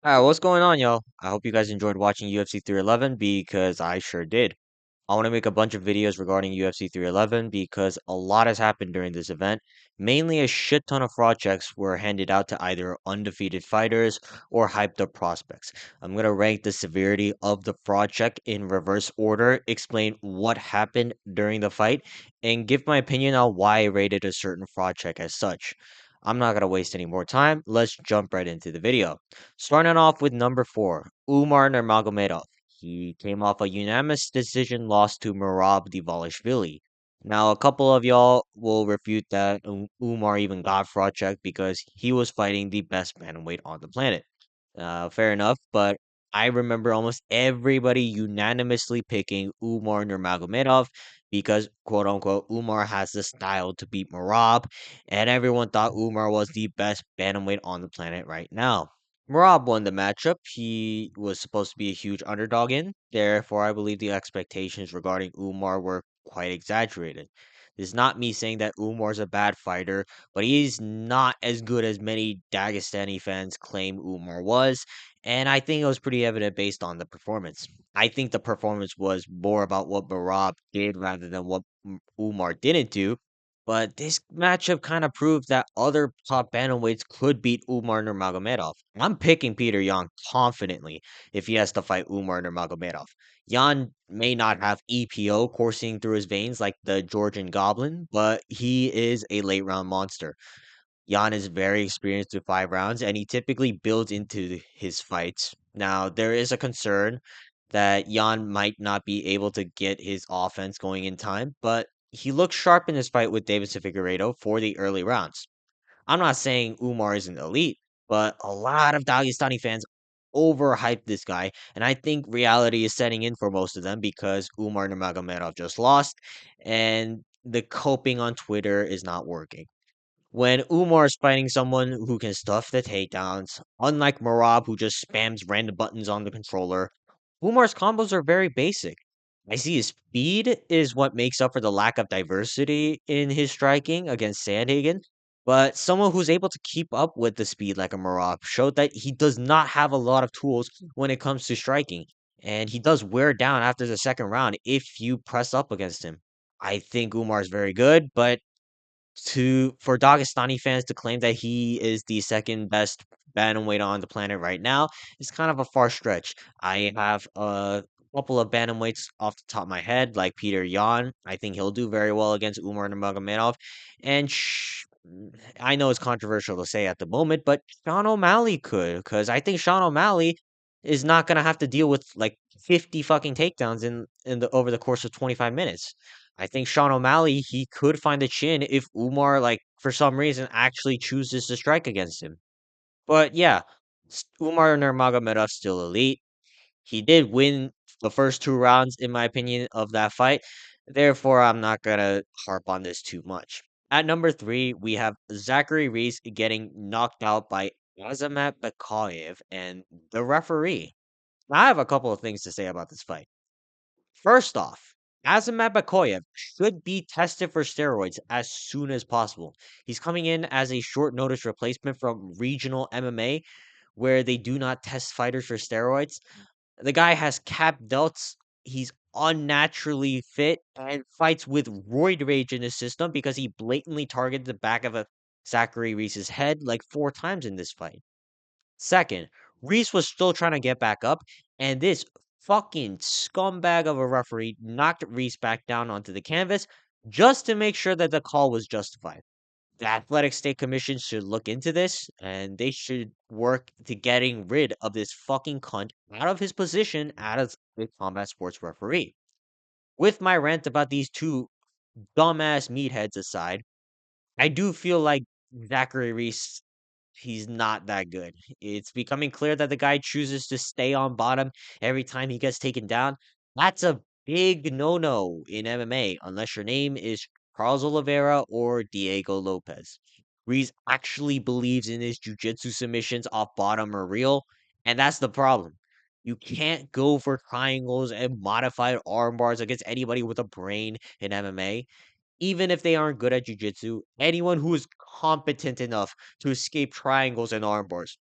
What's going on, y'all? I hope you guys enjoyed watching UFC 311 because I sure did. I want to make a bunch of videos regarding UFC 311 because a lot has happened during this event. Mainly a shit ton of fraud checks were handed out to either undefeated fighters or hyped up prospects. I'm going to rank the severity of the fraud check in reverse order, explain what happened during the fight, and give my opinion on why I rated a certain fraud check as such. I'm not going to waste any more time. Let's jump right into the video. Starting off with number 4, Umar Nurmagomedov. He came off a unanimous decision loss to Merab Dvalishvili. Now, a couple of y'all will refute that Umar even got fraud checked because he was fighting the best bantamweight on the planet. Fair enough, but I remember almost everybody unanimously picking Umar Nurmagomedov because, quote unquote, Umar has the style to beat Merab, and everyone thought Umar was the best bantamweight on the planet right now. Merab won the matchup. He was supposed to be a huge underdog in. Therefore, I believe the expectations regarding Umar were quite exaggerated. This is not me saying that Umar's a bad fighter, but he's not as good as many Dagestani fans claim Umar was, and I think it was pretty evident based on the performance. I think the performance was more about what Merab did rather than what Umar didn't do, but this matchup kind of proved that other top bantamweights could beat Umar Nurmagomedov. I'm picking Peter Yan confidently if he has to fight Umar Nurmagomedov. Yan may not have EPO coursing through his veins like the Georgian Goblin, but he is a late round monster. Yan is very experienced with 5 rounds, and he typically builds into his fights. Now, there is a concern that Yan might not be able to get his offense going in time, but he looked sharp in his fight with Davidson Figueiredo for the early rounds. I'm not saying Umar isn't elite, but a lot of Dagestani fans overhyped this guy, and I think reality is setting in for most of them because Umar Nurmagomedov just lost, and the coping on Twitter is not working. When Umar is fighting someone who can stuff the takedowns, unlike Marab who just spams random buttons on the controller, Umar's combos are very basic. I see his speed is what makes up for the lack of diversity in his striking against Sandhagen, but someone who's able to keep up with the speed like a Marab showed that he does not have a lot of tools when it comes to striking, and he does wear down after the second round if you press up against him. I think Umar is very good, but for Dagestani fans to claim that he is the second best bantamweight on the planet right now is kind of a far stretch. I have a couple of bantamweights off the top of my head, like Peter Yan. I think he'll do very well against Umar Nurmagomedov, and I know it's controversial to say at the moment, but Sean O'Malley could, because I think Sean O'Malley is not gonna have to deal with like 50 fucking takedowns in the over the course of 25 minutes. I think Sean O'Malley, he could find the chin if Umar, like, for some reason, actually chooses to strike against him. But yeah, Umar Nurmagomedov's still elite. He did win the first 2 rounds, in my opinion, of that fight. Therefore, I'm not gonna harp on this too much. At number 3, we have Zachary Reese getting knocked out by Azamat Bakayev and the referee. I have a couple of things to say about this fight. First off, Azamat Bakoyev should be tested for steroids as soon as possible. He's coming in as a short notice replacement from regional MMA where they do not test fighters for steroids. The guy has cap delts. He's unnaturally fit and fights with roid rage in his system because he blatantly targeted the back of a Zachary Reese's head like 4 times in this fight. Second, Reese was still trying to get back up, and this fucking scumbag of a referee knocked Reese back down onto the canvas just to make sure that the call was justified. The Athletic State Commission should look into this, and they should work to getting rid of this fucking cunt out of his position as a combat sports referee. With my rant about these two dumbass meatheads aside, I do feel like Zachary Reese, he's not that good. It's becoming clear that the guy chooses to stay on bottom every time he gets taken down. That's a big no-no in MMA unless your name is Carlos Oliveira or Diego Lopez. Reese actually believes in his jiu-jitsu submissions off bottom or real, and that's the problem. You can't go for triangles and modified arm bars against anybody with a brain in MMA even if they aren't good at jujitsu, anyone who is competent enough to escape triangles and arm bars.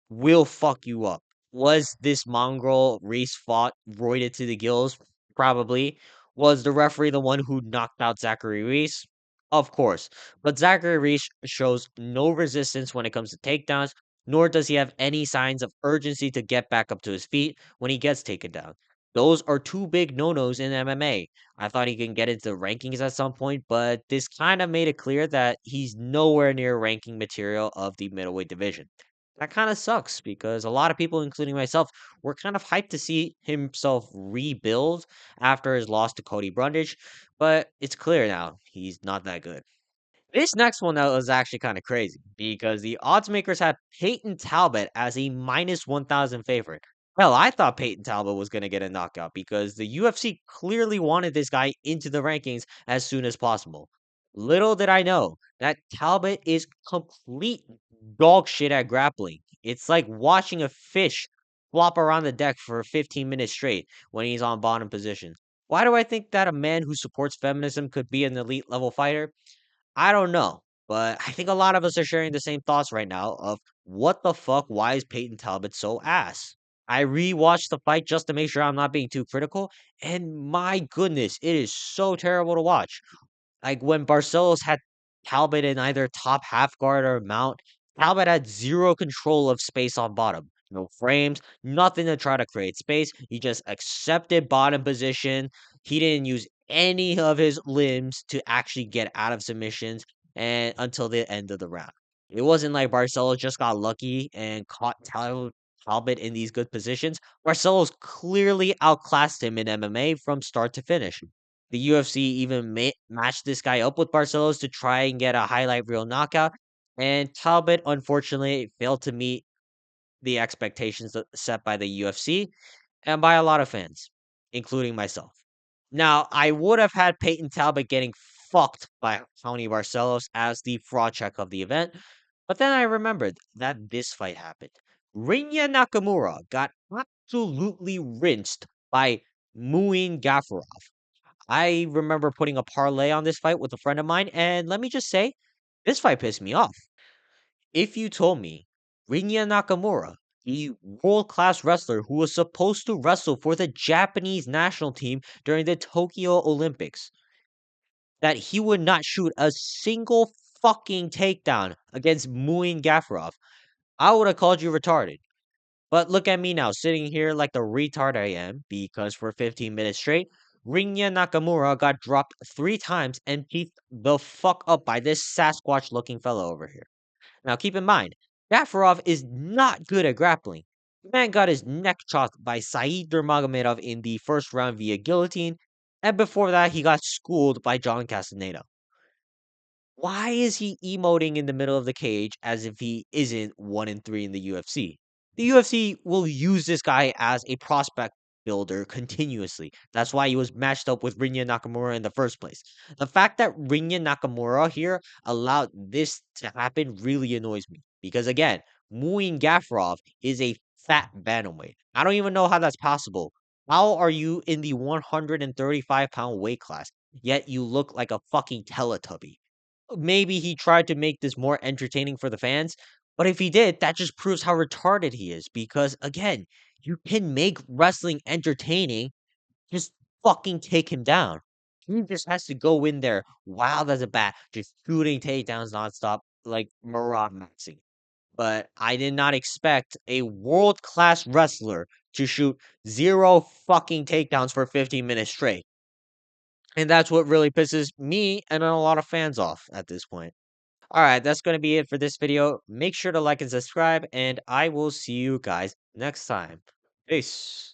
will fuck you up. Was this mongrel Reese fought roided to the gills? Probably. Was the referee the one who knocked out Zachary Reese? Of course. But Zachary Reese shows no resistance when it comes to takedowns, nor does he have any signs of urgency to get back up to his feet when he gets taken down. Those are two big no-nos in MMA. I thought he can get into the rankings at some point, but this kind of made it clear that he's nowhere near ranking material of the middleweight division. That kind of sucks because a lot of people, including myself, were kind of hyped to see himself rebuild after his loss to Cody Brundage, but it's clear now he's not that good. This next one though is actually kind of crazy because the odds makers had Peyton Talbot as a minus 1,000 favorite. Hell, I thought Peyton Talbot was going to get a knockout because the UFC clearly wanted this guy into the rankings as soon as possible. Little did I know that Talbot is complete dog shit at grappling. It's like watching a fish flop around the deck for 15 minutes straight when he's on bottom position. Why do I think that a man who supports feminism could be an elite level fighter? I don't know, but I think a lot of us are sharing the same thoughts right now of what the fuck, why is Peyton Talbot so ass? I rewatched the fight just to make sure I'm not being too critical, and my goodness, it is so terrible to watch. Like when Barcelos had Talbot in either top half guard or mount, Talbot had zero control of space on bottom. No frames, nothing to try to create space. He just accepted bottom position. He didn't use any of his limbs to actually get out of submissions and until the end of the round. It wasn't like Barcelos just got lucky and caught Talbot in these good positions. Barcelos clearly outclassed him in MMA from start to finish. The UFC even matched this guy up with Barcelos to try and get a highlight reel knockout, and Talbot unfortunately failed to meet the expectations set by the UFC and by a lot of fans, including myself. Now, I would have had Peyton Talbot getting fucked by Tony Barcelos as the fraud check of the event, but then I remembered that this fight happened. Rinya Nakamura got absolutely rinsed by Muin Gafurov. I remember putting a parlay on this fight with a friend of mine, and let me just say, this fight pissed me off. If you told me Rinya Nakamura, the world class wrestler who was supposed to wrestle for the Japanese national team during the Tokyo Olympics, that he would not shoot a single fucking takedown against Muin Gafurov, I would have called you retarded. But look at me now, sitting here like the retard I am, because for 15 minutes straight, Rinya Nakamura got dropped 3 times and beat the fuck up by this Sasquatch looking fellow over here. Now keep in mind, Gafarov is not good at grappling. The man got his neck chopped by Said Nurmagomedov in the first round via guillotine, and before that he got schooled by John Castaneda. Why is he emoting in the middle of the cage as if he isn't 1-3 in the UFC? The UFC will use this guy as a prospect builder continuously. That's why he was matched up with Rinya Nakamura in the first place. The fact that Rinya Nakamura here allowed this to happen really annoys me. Because again, Muin Gafurov is a fat bantamweight. I don't even know how that's possible. How are you in the 135-pound weight class, yet you look like a fucking Teletubby? Maybe he tried to make this more entertaining for the fans, but if he did, that just proves how retarded he is. Because again, you can make wrestling entertaining, just fucking take him down. He just has to go in there wild as a bat, just shooting takedowns nonstop, like Murad Maxing. But I did not expect a world class wrestler to shoot zero fucking takedowns for 15 minutes straight. And that's what really pisses me and a lot of fans off at this point. All right, that's going to be it for this video. Make sure to like and subscribe, and I will see you guys next time. Peace.